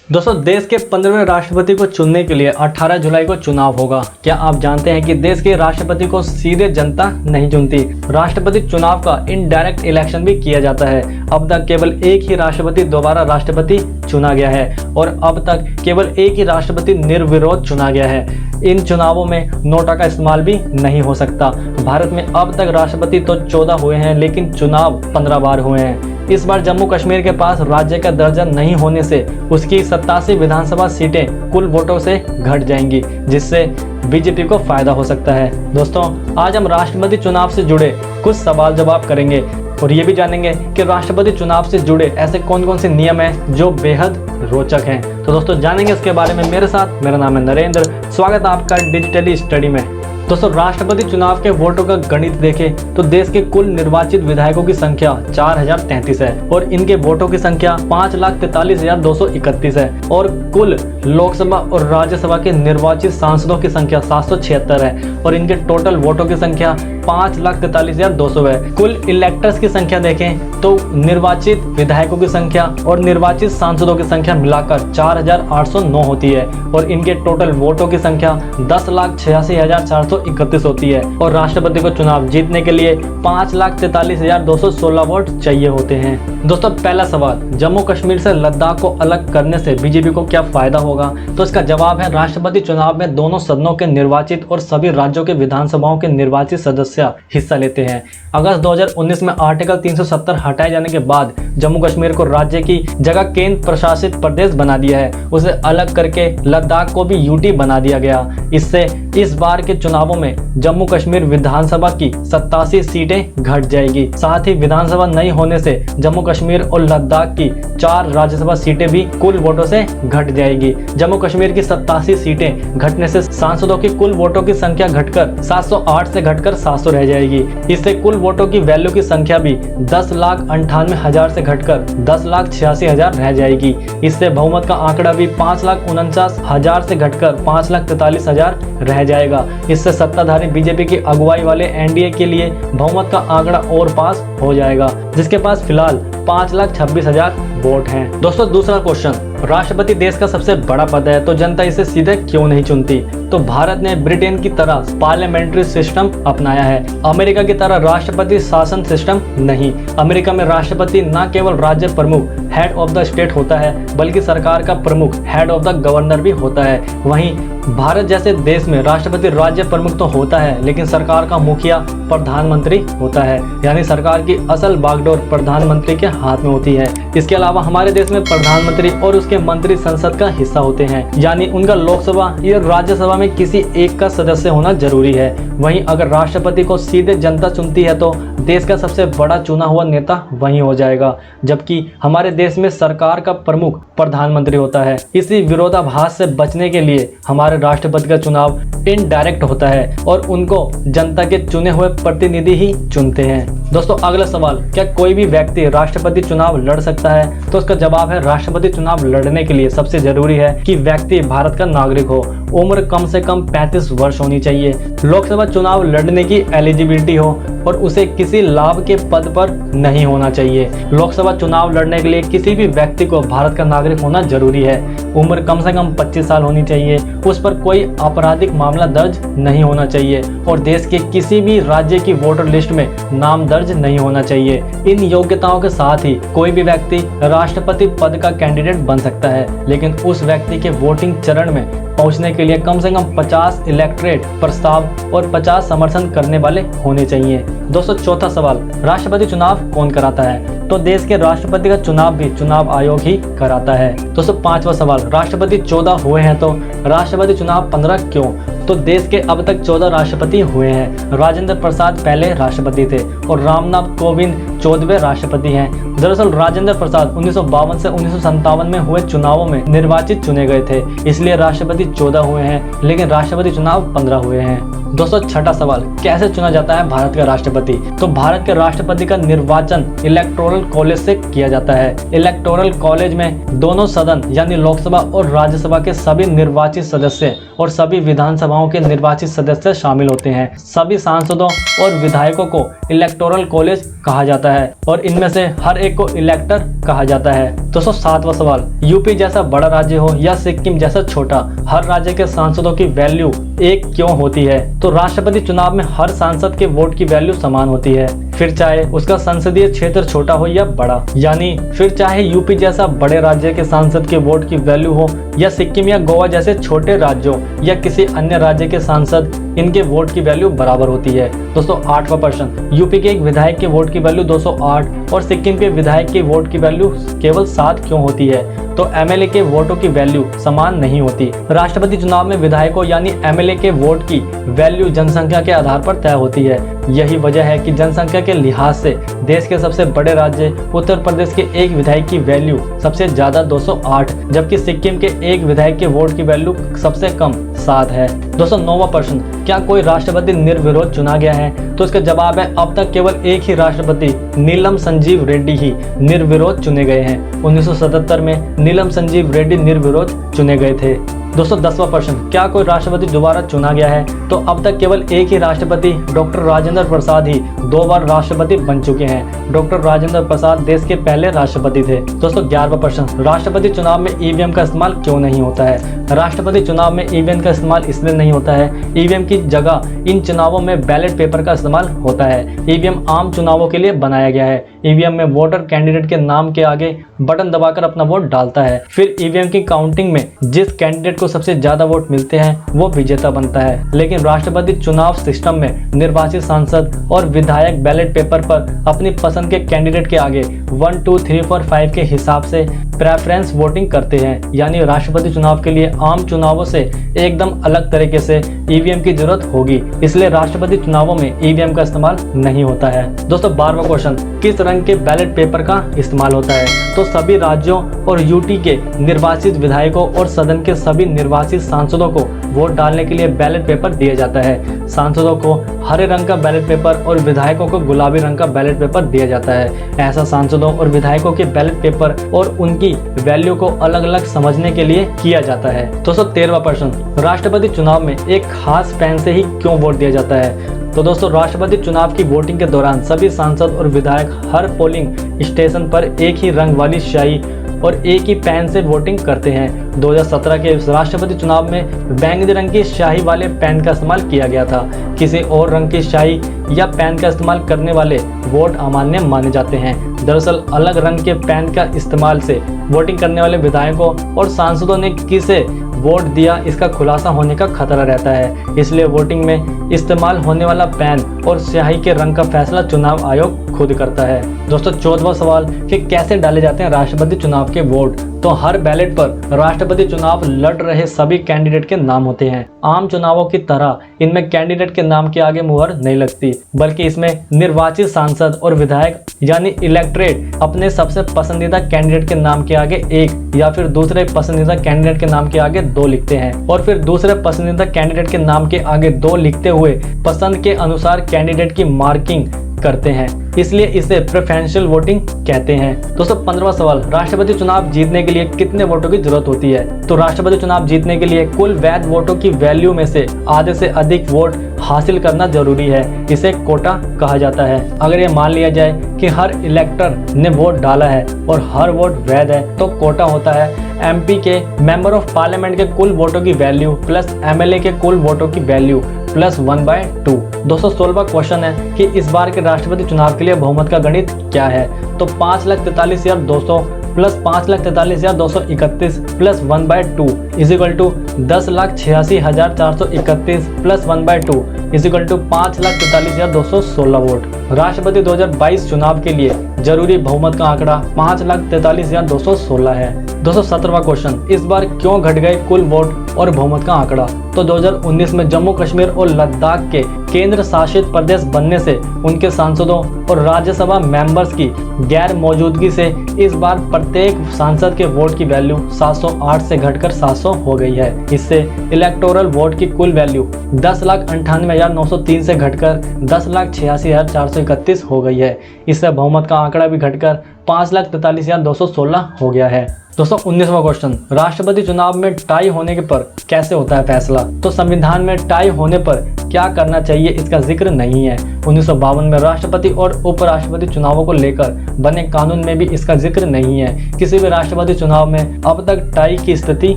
दोस्तों, देश के 15वें राष्ट्रपति को चुनने के लिए 18 जुलाई को चुनाव होगा। क्या आप जानते हैं कि देश के राष्ट्रपति को सीधे जनता नहीं चुनती। राष्ट्रपति चुनाव का इनडायरेक्ट इलेक्शन भी किया जाता है। अब तक केवल एक ही राष्ट्रपति दोबारा राष्ट्रपति चुना गया है और अब तक केवल एक ही राष्ट्रपति निर्विरोध चुना गया है। इन चुनावों में नोटा का इस्तेमाल भी नहीं हो सकता। भारत में अब तक राष्ट्रपति तो 14 हुए हैं, लेकिन चुनाव 15 बार हुए हैं। इस बार जम्मू कश्मीर के पास राज्य का दर्जा नहीं होने से उसकी 87 विधानसभा सीटें कुल वोटों से घट जाएंगी, जिससे बीजेपी को फायदा हो सकता है। दोस्तों, आज हम राष्ट्रपति चुनाव से जुड़े कुछ सवाल जवाब करेंगे और ये भी जानेंगे कि राष्ट्रपति चुनाव से जुड़े ऐसे कौन कौन से नियम हैं जो बेहद रोचक हैं। तो दोस्तों, जानेंगे इसके बारे में मेरे साथ। मेरा नाम है नरेंद्र। स्वागत है आपका डिजिटली स्टडी में। दोस्तों, राष्ट्रपति चुनाव के वोटों का गणित देखें तो देश के कुल निर्वाचित विधायकों की संख्या 4033 है और इनके वोटों की संख्या 5,43,231 है और कुल लोकसभा और राज्यसभा के निर्वाचित सांसदों की संख्या 776 है और इनके टोटल वोटों की संख्या 5,43,200 है। कुल इलेक्टर्स की संख्या देखें तो निर्वाचित विधायकों की संख्या और निर्वाचित सांसदों की संख्या मिलाकर 4,809 होती है और इनके टोटल वोटों की संख्या 10,86,431 होती है और राष्ट्रपति को चुनाव जीतने के लिए 5,43,216 वोट चाहिए होते हैं। दोस्तों, पहला सवाल, जम्मू कश्मीर से लद्दाख को अलग करने से बीजेपी को क्या फायदा होगा? तो इसका जवाब है, राष्ट्रपति चुनाव में दोनों सदनों के निर्वाचित और सभी राज्यों के विधानसभाओं के निर्वाचित सदस्य हिस्सा लेते हैं। अगस्त 2019 में आर्टिकल 370 हटाए जाने के बाद जम्मू कश्मीर को राज्य की जगह केंद्र प्रशासित प्रदेश बना दिया है। उसे अलग करके लद्दाख को भी यूटी बना दिया गया। इससे इस बार के चुनावों में जम्मू कश्मीर विधानसभा की 87 सीटें घट जाएगी। साथ ही विधानसभा नहीं होने से जम्मू कश्मीर और लद्दाख की 4 राज्यसभा सीटें भी कुल वोटों से घट जाएगी। जम्मू कश्मीर की 87 सीटें घटने से सांसदों की कुल वोटों की संख्या घटकर 708 से घटकर 700 रह जाएगी। इससे कुल वोटों की वैल्यू की संख्या भी 10,98,000 से घटकर 10,86,000 रह जाएगी। इससे बहुमत का आंकड़ा भी 5,49,000 से घटकर 5,43,000 रह जाएगा। इससे सत्ताधारी बीजेपी की अगुवाई वाले एनडीए के लिए बहुमत का आंकड़ा और पास हो जाएगा, जिसके पास फिलहाल 5,26,000 वोट हैं। दोस्तों, दूसरा क्वेश्चन, राष्ट्रपति देश का सबसे बड़ा पद है तो जनता इसे सीधे क्यों नहीं चुनती? तो भारत ने ब्रिटेन की तरह पार्लियामेंट्री सिस्टम अपनाया है, अमेरिका की तरह राष्ट्रपति शासन सिस्टम नहीं। अमेरिका में राष्ट्रपति न केवल राज्य प्रमुख हेड ऑफ द स्टेट होता है, बल्कि सरकार का प्रमुख हेड ऑफ द गवर्नर भी होता है। वहीं भारत जैसे देश में राष्ट्रपति राज्य प्रमुख तो होता है, लेकिन सरकार का मुखिया प्रधानमंत्री होता है, यानी सरकार की असल बागडोर प्रधानमंत्री के हाथ में होती है। इसके अलावा हमारे देश में प्रधानमंत्री और उसके मंत्री संसद का हिस्सा होते हैं, यानी उनका लोकसभा या राज्यसभा में किसी एक का सदस्य होना जरूरी है। वहीं अगर राष्ट्रपति को सीधे जनता चुनती है तो देश का सबसे बड़ा चुना हुआ नेता वही हो जाएगा, जबकि हमारे देश में सरकार का प्रमुख प्रधानमंत्री होता है। इसी विरोधाभास से बचने के लिए हमारे राष्ट्रपति का चुनाव इनडायरेक्ट होता है और उनको जनता के चुने हुए प्रतिनिधि ही चुनते हैं। दोस्तों, अगला सवाल, क्या कोई भी व्यक्ति राष्ट्रपति चुनाव लड़ सकता है? तो इसका जवाब है, राष्ट्रपति चुनाव लड़ने के लिए सबसे जरूरी है कि व्यक्ति भारत का नागरिक हो, उम्र कम से कम 35 वर्ष होनी चाहिए, लोकसभा चुनाव लड़ने की एलिजिबिलिटी हो और उसे किसी लाभ के पद पर नहीं होना चाहिए। लोकसभा चुनाव लड़ने के लिए किसी भी व्यक्ति को भारत का नागरिक होना जरूरी है। उम्र कम से कम 25 साल होनी चाहिए, उस पर कोई आपराधिक मामला दर्ज नहीं होना चाहिए और देश के किसी भी राज्य की वोटर लिस्ट में नाम दर्ज नहीं होना चाहिए। इन योग्यताओं के साथ ही कोई भी व्यक्ति राष्ट्रपति पद का कैंडिडेट बन सकता है, लेकिन उस व्यक्ति के वोटिंग चरण में पहुंचने के लिए कम से कम 50 इलेक्टोरेट प्रस्ताव और 50 समर्थन करने वाले होने चाहिए। दोस्तों, चौथा सवाल, राष्ट्रपति चुनाव कौन कराता है? तो देश के राष्ट्रपति का चुनाव भी चुनाव आयोग ही कराता है। दोस्तों, पांचवा सवाल, राष्ट्रपति 14 हुए हैं तो राष्ट्रपति चुनाव 15 क्यों? तो देश के अब तक 14 राष्ट्रपति हुए हैं। राजेंद्र प्रसाद पहले राष्ट्रपति थे और रामनाथ कोविंद 14वें राष्ट्रपति हैं। दरअसल राजेंद्र प्रसाद 1952 से 1957 में हुए चुनावों में निर्वाचित चुने गए थे, इसलिए राष्ट्रपति 14 हुए हैं, लेकिन राष्ट्रपति चुनाव 15 हुए हैं। दोस्तों, छठा सवाल, कैसे चुना जाता है भारत का राष्ट्रपति? तो भारत के राष्ट्रपति का निर्वाचन इलेक्टोरल कॉलेज से किया जाता है। इलेक्टोरल कॉलेज में दोनों सदन यानी लोकसभा और राज्यसभा के सभी निर्वाचित सदस्य और सभी विधानसभाओं के निर्वाचित सदस्य शामिल होते हैं। सभी सांसदों और विधायकों को इलेक्टोरल कॉलेज कहा जाता है और इनमें से हर एक को इलेक्टर कहा जाता है। दोस्तों 7वां सवाल, यूपी जैसा बड़ा राज्य हो या सिक्किम जैसा छोटा, हर राज्य के सांसदों की वैल्यू एक क्यों होती है? तो राष्ट्रपति चुनाव में हर सांसद के वोट की वैल्यू समान होती है, फिर चाहे उसका संसदीय क्षेत्र छोटा हो या बड़ा। यानी फिर चाहे यूपी जैसा बड़े राज्य के सांसद के वोट की वैल्यू हो या सिक्किम या गोवा जैसे छोटे राज्यों या किसी अन्य राज्य के सांसद, इनके वोट की वैल्यू बराबर होती है। दोस्तों 8वां प्रश्न, यूपी के एक विधायक के वोट की वैल्यू 208 और सिक्किम के विधायक की वोट की वैल्यू केवल 7 क्यों होती है? तो एमएलए के वोटों की वैल्यू समान नहीं होती। राष्ट्रपति चुनाव में विधायकों यानी एमएलए के वोट की वैल्यू जनसंख्या के आधार पर तय होती है। यही वजह है कि जनसंख्या के लिहाज से देश के सबसे बड़े राज्य उत्तर प्रदेश के एक विधायक की वैल्यू सबसे ज्यादा 208, जबकि सिक्किम के एक विधायक के वोट की वैल्यू सबसे कम 7 है। दोस्तों 9वां प्रश्न, क्या कोई राष्ट्रपति निर्विरोध चुना गया है? तो इसका जवाब है अब तक केवल एक ही राष्ट्रपति नीलम संजीव रेड्डी ही निर्विरोध चुने गए हैं। 1977 में नीलम संजीव रेड्डी निर्विरोध चुने गए थे। दोस्तों 10वां प्रश्न, क्या कोई राष्ट्रपति दोबारा चुना गया है? तो अब तक केवल एक ही राष्ट्रपति डॉक्टर राजेंद्र प्रसाद ही 2 बार राष्ट्रपति बन चुके हैं। डॉक्टर राजेंद्र प्रसाद देश के पहले राष्ट्रपति थे। दोस्तों 11वां प्रश्न, राष्ट्रपति चुनाव में ईवीएम का इस्तेमाल क्यों नहीं होता है? राष्ट्रपति चुनाव में ईवीएम का इस्तेमाल इसलिए नहीं होता है, ईवीएम की जगह इन चुनावों में बैलेट पेपर का इस्तेमाल होता है। ईवीएम आम चुनावों के लिए बनाया गया है। ईवीएम में वोटर कैंडिडेट के नाम के आगे बटन दबाकर अपना वोट डालता है, फिर ईवीएम की काउंटिंग में जिस कैंडिडेट को सबसे ज्यादा वोट मिलते हैं वो विजेता बनता है। लेकिन राष्ट्रपति चुनाव सिस्टम में निर्वाचित सांसद और विधायक बैलेट पेपर पर अपनी पसंद के कैंडिडेट के आगे 1 2 3 4 5 के हिसाब से प्रेफरेंस वोटिंग करते हैं। यानी राष्ट्रपति चुनाव के लिए आम चुनावों से एकदम अलग तरीके से ईवीएम की जरूरत होगी, इसलिए राष्ट्रपति चुनावों में ईवीएम का इस्तेमाल नहीं होता है। दोस्तों 12वां क्वेश्चन, किस रंग के बैलेट पेपर का इस्तेमाल होता है? तो सभी राज्यों और यूटी के निर्वाचित विधायकों और सदन के सभी निर्वाचित सांसदों को वोट डालने के लिए बैलेट पेपर दिया जाता है। सांसदों को हरे रंग का बैलेट पेपर और विधायकों को गुलाबी रंग का बैलेट पेपर दिया जाता है। ऐसा सांसदों और विधायकों के बैलेट पेपर और उनकी वैल्यू को अलग अलग समझने के लिए किया जाता है। 13वां प्रश्न, राष्ट्रपति चुनाव में एक खास पेन से ही क्यों वोट दिया जाता है? तो दोस्तों राष्ट्रपति चुनाव की वोटिंग के दौरान सभी सांसद और विधायक हर पोलिंग स्टेशन पर एक ही रंग वाली स्याही और एक ही पेन से वोटिंग करते हैं। 2017 के राष्ट्रपति चुनाव में बैंगनी रंग की स्याही वाले पेन का इस्तेमाल किया गया था। किसी और रंग की स्याही या पेन का इस्तेमाल करने वाले वोट अमान्य माने जाते हैं। दरअसल अलग रंग के पेन का इस्तेमाल से वोटिंग करने वाले विधायकों और सांसदों ने किसे वोट दिया इसका खुलासा होने का खतरा रहता है, इसलिए वोटिंग में इस्तेमाल होने वाला पेन और स्याही के रंग का फैसला चुनाव आयोग खुद करता है। दोस्तों 14वां सवाल कि कैसे डाले जाते हैं राष्ट्रपति चुनाव के वोट? तो हर बैलेट पर राष्ट्रपति चुनाव लड़ रहे सभी कैंडिडेट के नाम होते हैं। आम चुनावों की तरह इनमें कैंडिडेट के नाम के आगे मुहर नहीं लगती, बल्कि इसमें निर्वाचित सांसद और विधायक यानी इलेक्टोरेट अपने सबसे पसंदीदा कैंडिडेट के नाम के आगे 1 या फिर दूसरे पसंदीदा कैंडिडेट के नाम के आगे 2 लिखते हैं और फिर दूसरे पसंदीदा कैंडिडेट के नाम के आगे 2 लिखते हुए पसंद के अनुसार कैंडिडेट की मार्किंग करते हैं, इसलिए इसे प्रेफरेंशियल वोटिंग कहते हैं। दोस्तों 15वां सवाल, राष्ट्रपति चुनाव जीतने के लिए कितने वोटों की जरूरत होती है? तो राष्ट्रपति चुनाव जीतने के लिए कुल वैध वोटों की वैल्यू में से आधे से अधिक वोट हासिल करना जरूरी है। इसे कोटा कहा जाता है। अगर ये मान लिया जाए कि हर इलेक्टर ने वोट डाला है और हर वोट वैध है तो कोटा होता है एमपी के मेंबर ऑफ पार्लियामेंट के कुल वोटों की वैल्यू प्लस एमएलए के कुल वोटों की वैल्यू प्लस 1/2। 216वां क्वेश्चन है कि इस बार के राष्ट्रपति चुनाव के लिए बहुमत का गणित क्या है? तो 5,43,200 plus 5,43,231 plus 1/2 equal to 10,86,431 plus 1/2 equal to 5,43,216 vote. राष्ट्रपति 2022 चुनाव के लिए जरूरी बहुमत का आंकड़ा 5,43,216 है। 217वां क्वेश्चन, इस बार क्यों घट गए कुल वोट और बहुमत का आंकड़ा? तो 2019 में जम्मू कश्मीर और लद्दाख के केंद्र शासित प्रदेश बनने से उनके सांसदों और राज्यसभा मेंबर्स की गैर मौजूदगी से इस बार प्रत्येक सांसद के वोट की वैल्यू 708 से घटकर 700 हो गई है। इससे इलेक्टोरल वोट की कुल वैल्यू 10,98,903 से घटकर 10,86,431 हो गई है। इससे बहुमत का आंकड़ा भी घटकर 5,43,216 हो गया है। दोस्तों 19वां क्वेश्चन, राष्ट्रपति चुनाव में टाई होने के पर कैसे होता है फैसला? तो संविधान में टाई होने पर क्या करना चाहिए इसका जिक्र नहीं है। 1952 में राष्ट्रपति और उपराष्ट्रपति चुनावों को लेकर बने कानून में भी इसका जिक्र नहीं है। किसी भी राष्ट्रपति चुनाव में अब तक टाई की स्थिति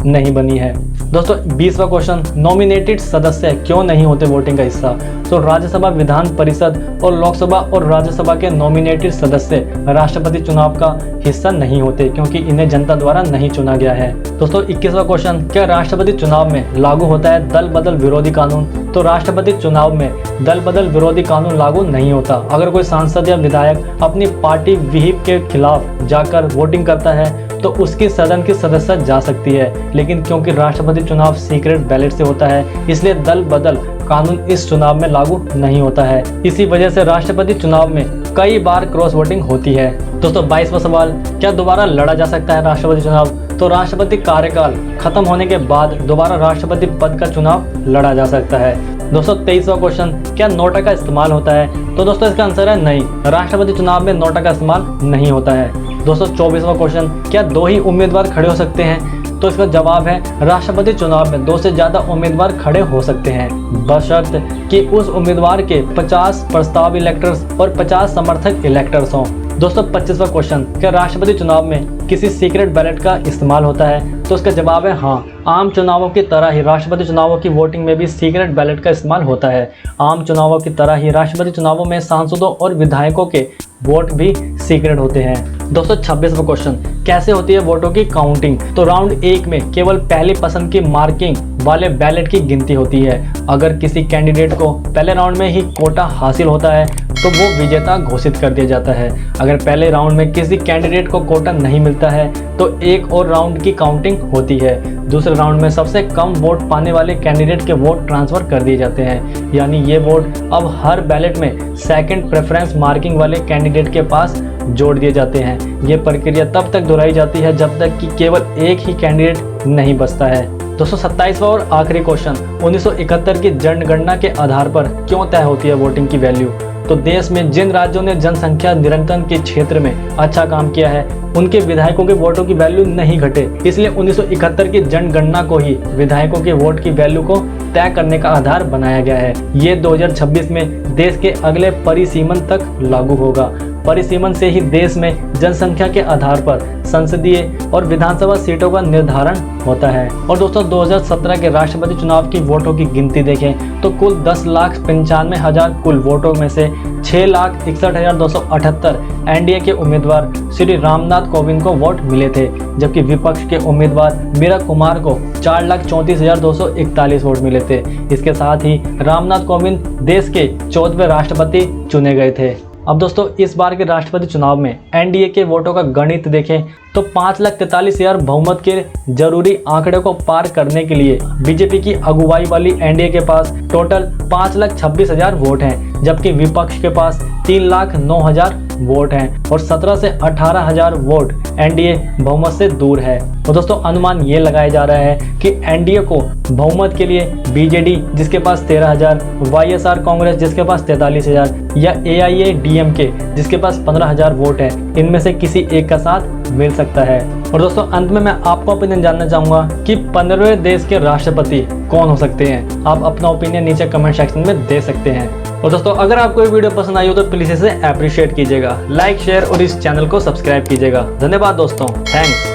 नहीं बनी है। दोस्तों 20वां क्वेश्चन, नॉमिनेटेड सदस्य क्यों नहीं होते वोटिंग का हिस्सा? तो राज्यसभा, विधान परिषद और लोकसभा और राज्यसभा के नॉमिनेटेड सदस्य राष्ट्रपति चुनाव का हिस्सा नहीं होते क्योंकि इन्हें जनता द्वारा नहीं चुना गया है। दोस्तों 21वां क्वेश्चन, क्या राष्ट्रपति चुनाव में लागू होता है दल बदल विरोधी कानून? तो राष्ट्रपति चुनाव में दल बदल विरोधी कानून लागू नहीं होता। अगर कोई सांसद या विधायक अपनी पार्टी विहिप के खिलाफ जाकर वोटिंग करता है तो उसकी सदन की सदस्यता जा सकती है, लेकिन क्योंकि राष्ट्रपति चुनाव सीक्रेट बैलेट से होता है इसलिए दल बदल कानून इस चुनाव में लागू नहीं होता है। इसी वजह से राष्ट्रपति चुनाव में कई बार क्रॉस वोटिंग होती है। दोस्तों 22वां सवाल, क्या दोबारा लड़ा जा सकता है राष्ट्रपति चुनाव? तो राष्ट्रपति कार्यकाल खत्म होने के बाद दोबारा राष्ट्रपति पद का चुनाव लड़ा जा सकता है। दोस्तों 23वां क्वेश्चन, क्या नोटा का इस्तेमाल होता है? तो दोस्तों इसका आंसर है नहीं, राष्ट्रपति चुनाव में नोटा का इस्तेमाल नहीं होता है। दोस्तों 24वां क्वेश्चन, क्या 2 ही उम्मीदवार खड़े हो सकते हैं? तो इसका जवाब है राष्ट्रपति चुनाव में 2 से ज्यादा उम्मीदवार खड़े हो सकते हैं, बशर्त कि उस उम्मीदवार के 50 प्रस्ताव इलेक्टर्स और 50 समर्थक इलेक्टर्स हों। दोस्तों 25वां क्वेश्चन, क्या राष्ट्रपति चुनाव में किसी सीक्रेट बैलेट का इस्तेमाल होता है? तो इसका जवाब है हाँ, आम चुनावों की तरह ही राष्ट्रपति चुनावों की वोटिंग में भी सीक्रेट बैलेट का इस्तेमाल होता है। आम चुनावों की तरह ही राष्ट्रपति चुनावों में सांसदों और विधायकों के वोट भी सीक्रेट होते हैं। दोस्तों 26वां क्वेश्चन, कैसे होती है वोटों की काउंटिंग? तो राउंड 1 में केवल पहली पसंद की मार्किंग वाले बैलेट की गिनती होती है। अगर किसी कैंडिडेट को पहले राउंड में ही कोटा हासिल होता है तो वो विजेता घोषित कर दिया जाता है। अगर पहले राउंड में किसी कैंडिडेट को कोटा नहीं मिलता है तो एक और राउंड की काउंटिंग होती है। दूसरे राउंड में सबसे कम वोट पाने वाले कैंडिडेट के वोट ट्रांसफर कर दिए जाते हैं, यानी ये वोट अब हर बैलेट में सेकंड प्रेफरेंस मार्किंग वाले कैंडिडेट के पास जोड़ दिए जाते हैं। ये प्रक्रिया तब तक दोहराई जाती है जब तक कि केवल एक ही कैंडिडेट नहीं बचता है। दोस्तों 27वां और आखिरी क्वेश्चन, 1971 की जनगणना के आधार पर क्यों तय होती है वोटिंग की वैल्यू? तो देश में जिन राज्यों ने जनसंख्या नियंत्रण के क्षेत्र में अच्छा काम किया है उनके विधायकों के वोटों की वैल्यू नहीं घटे, इसलिए 1971 की जनगणना को ही विधायकों के वोट की वैल्यू को तय करने का आधार बनाया गया है। ये 2026 में देश के अगले परिसीमन तक लागू होगा। परिसीमन से ही देश में जनसंख्या के आधार पर संसदीय और विधानसभा सीटों का निर्धारण होता है। और दोस्तों 2017 के राष्ट्रपति चुनाव की वोटों की गिनती देखें तो कुल 10,95,000 कुल वोटों में से 6,61,278 एनडीए के उम्मीदवार श्री रामनाथ कोविंद को वोट मिले थे, जबकि विपक्ष के उम्मीदवार मीरा कुमार को 4,34,241 वोट मिले थे। इसके साथ ही रामनाथ कोविंद देश के 14वें राष्ट्रपति चुने गए थे। अब दोस्तों इस बार के राष्ट्रपति चुनाव में एनडीए के वोटों का गणित देखें तो 5,43,000 बहुमत के जरूरी आंकड़े को पार करने के लिए बीजेपी की अगुवाई वाली एनडीए के पास टोटल 5,26,000 वोट हैं, जबकि विपक्ष के पास 3,09,000 वोट हैं और 17 से 18,000 वोट एनडीए बहुमत से दूर है। तो दोस्तों अनुमान ये लगाया जा रहा है कि एनडीए को बहुमत के लिए बीजेडी जिसके पास 13,000, वाईएसआर कांग्रेस जिसके पास 43,000 या एआईएडीएमके जिसके पास 15,000 वोट है, इनमें से किसी एक का साथ मिल सकता है। और दोस्तों अंत में मैं आपका ओपिनियन जानना चाहूंगा कि 15वें देश के राष्ट्रपति कौन हो सकते हैं। आप अपना ओपिनियन नीचे कमेंट सेक्शन में दे सकते हैं। और दोस्तों अगर आपको ये वीडियो पसंद आई हो तो प्लीज इसे अप्रिशिएट कीजिएगा, लाइक शेयर और इस चैनल को सब्सक्राइब कीजिएगा। धन्यवाद दोस्तों, थैंक्स।